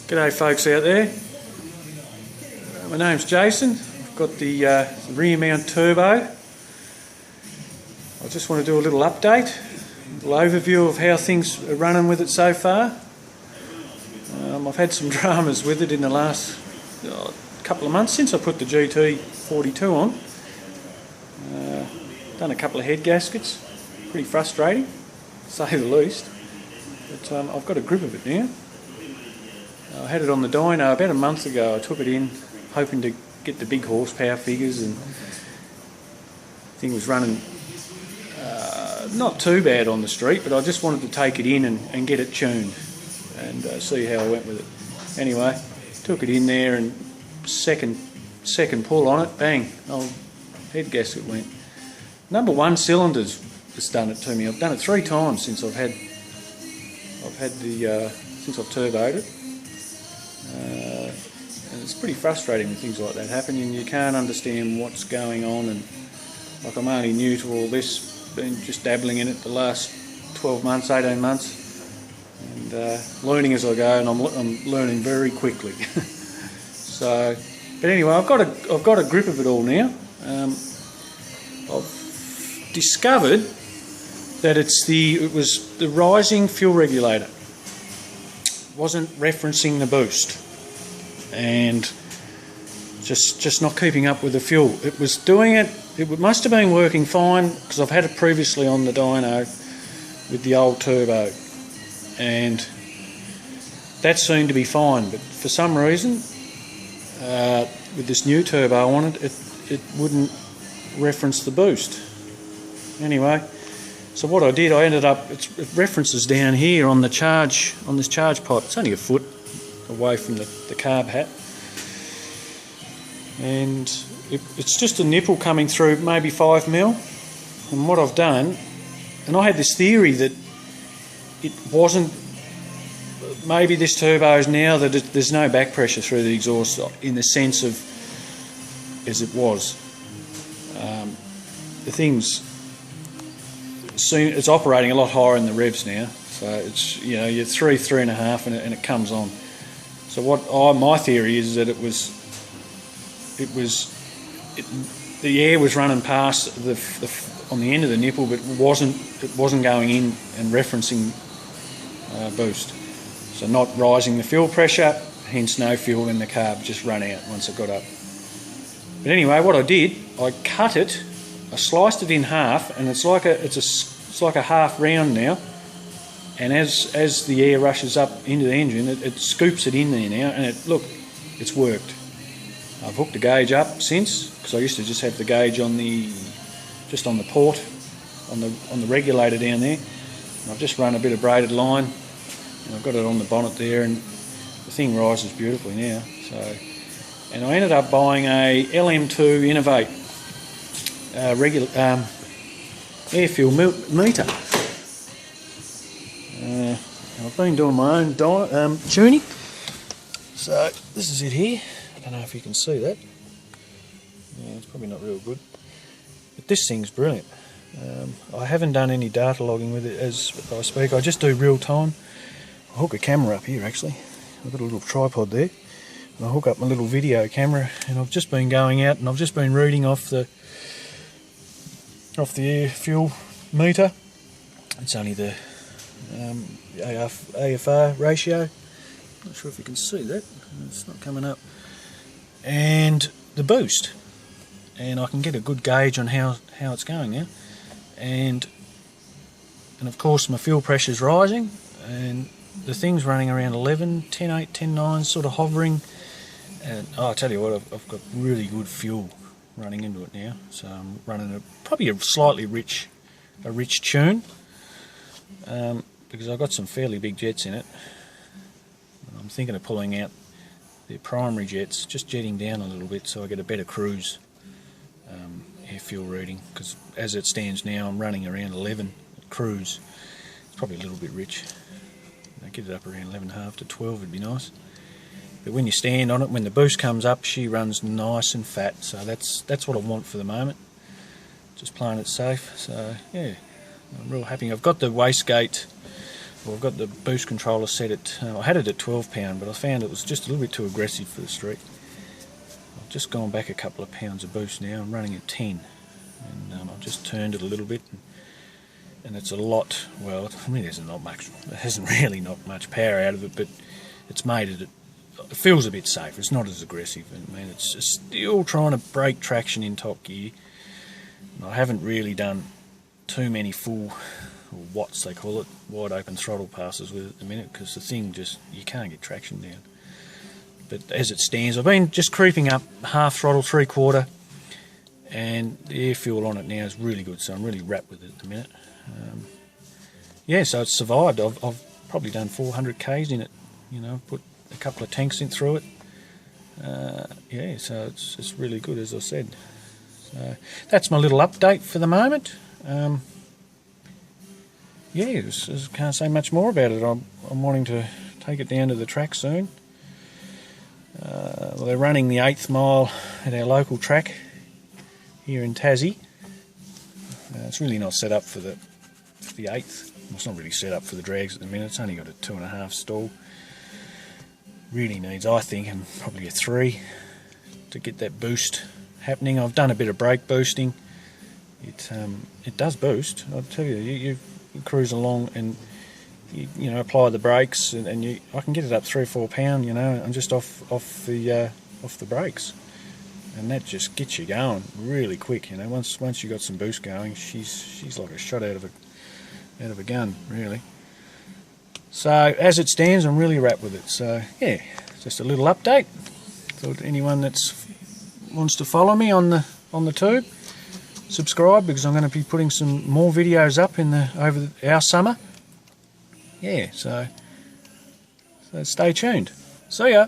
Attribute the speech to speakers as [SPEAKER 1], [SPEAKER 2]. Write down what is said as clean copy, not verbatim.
[SPEAKER 1] G'day folks out there. My name's Jason. I've got the REARMOUNT turbo. I just want to do a little update, a little overview of how things are running with it so far. I've had some dramas with it in the last couple of months since I put the GT42 on. Done a couple of head gaskets, pretty frustrating, to say the least. But I've got a grip of it now. I had it on the dyno about a month ago. I took it in hoping to get the big horsepower figures, and the thing was running not too bad on the street, but I just wanted to take it in and get it tuned and see how I went with it. Anyway, took it in there and second pull on it, bang, old head gasket went. Number one cylinder's just done it to me. I've done it 3 times since I've turboed it. And it's pretty frustrating when things like that happen and you can't understand what's going on. And like, I'm only new to all this, been just dabbling in it the last 12 months, 18 months, and learning as I go, and I'm learning very quickly. So, but anyway, I've got a grip of it all now. I've discovered that it was the rising fuel regulator. Wasn't referencing the boost, and just not keeping up with the fuel. It was doing it. It must have been working fine because I've had it previously on the dyno with the old turbo, and that seemed to be fine. But for some reason, with this new turbo on it, it wouldn't reference the boost. Anyway. So what I did, I ended up, it references down here on the charge, on this charge pot. It's only a foot away from the carb hat. And it's just a nipple coming through, maybe 5mm. And what I've done, and I had this theory that it wasn't, maybe this turbo is now that there's no back pressure through the exhaust in the sense of as it was. The thing's, it's operating a lot higher in the revs now, so it's, you know, you're 3.5 and it comes on. So my theory is that the air was running past on the end of the nipple, but it wasn't going in and referencing boost. So not rising the fuel pressure, hence no fuel in the carb, just run out once it got up. But anyway, what I did, I cut it. I sliced it in half, and it's like a half round now. And as the air rushes up into the engine, it scoops it in there now, and it's worked. I've hooked the gauge up since, because I used to just have the gauge on the port, on the regulator down there. And I've just run a bit of braided line, and I've got it on the bonnet there, and the thing rises beautifully now. So, and I ended up buying a LM2 Innovate. Regular air fuel meter. I've been doing my own tuning. So this is it here. I don't know if you can see that. Yeah, it's probably not real good. But this thing's brilliant. I haven't done any data logging with it as I speak. I just do real time. I hook a camera up here actually. I've got a little tripod there. And I hook up my little video camera, and I've just been going out and I've just been reading off the air fuel meter. It's only the AFR ratio. Not sure if you can see that. It's not coming up. And the boost. And I can get a good gauge on how it's going now. And of course my fuel pressure's rising, and the thing's running around 11, 10.8, 10.9, sort of hovering. And I'll tell you what, I've got really good fuel running into it now, so I'm running probably a slightly rich tune, because I've got some fairly big jets in it. I'm thinking of pulling out the primary jets, just jetting down a little bit so I get a better cruise air fuel reading, because as it stands now I'm running around 11 at cruise. It's probably a little bit rich. I'll get it up around 11.5 to 12 would be nice. But when you stand on it, when the boost comes up, she runs nice and fat. So that's what I want for the moment. Just playing it safe. So yeah, I'm real happy. I've got the wastegate Well, I've got the boost controller set at, I had it at 12 pound, but I found it was just a little bit too aggressive for the street. I've just gone back a couple of pounds of boost now. I'm running at 10, and I've just turned it a little bit, and it's a lot. Well, I mean, there's not much. It hasn't really knocked much power out of it, but it's made it. It feels a bit safer. It's not as aggressive. I mean, it's still trying to break traction in top gear. And I haven't really done too many full, or watts they call it, wide open throttle passes with it at the minute, because the thing just, you can't get traction down. But as it stands, I've been just creeping up half throttle, 3/4, and the air fuel on it now is really good, so I'm really wrapped with it at the minute. Yeah, so it's survived. I've probably done 400 k's in it, you know, put a couple of tanks in through it. Yeah, so it's really good, as I said. So that's my little update for the moment. Yeah, just can't say much more about it. I'm wanting to take it down to the track soon. Well, they're running the 8th mile at our local track here in Tassie. It's really not set up for the 8th. It's not really set up for the drags at the minute. It's only got a 2.5 stall. Really needs, I think, and probably a 3 to get that boost happening. I've done a bit of brake boosting. It does boost. I'll tell you, you cruise along and you know, apply the brakes, and I can get it up 3 or 4 pound, you know, and just off the brakes, and that just gets you going really quick, you know. Once you got some boost going, she's like a shot out of a gun, really. So as it stands, I'm really wrapped with it. So yeah, just a little update. Thought anyone that wants to follow me on the tube, subscribe, because I'm going to be putting some more videos up over our summer. Yeah, so stay tuned. See ya.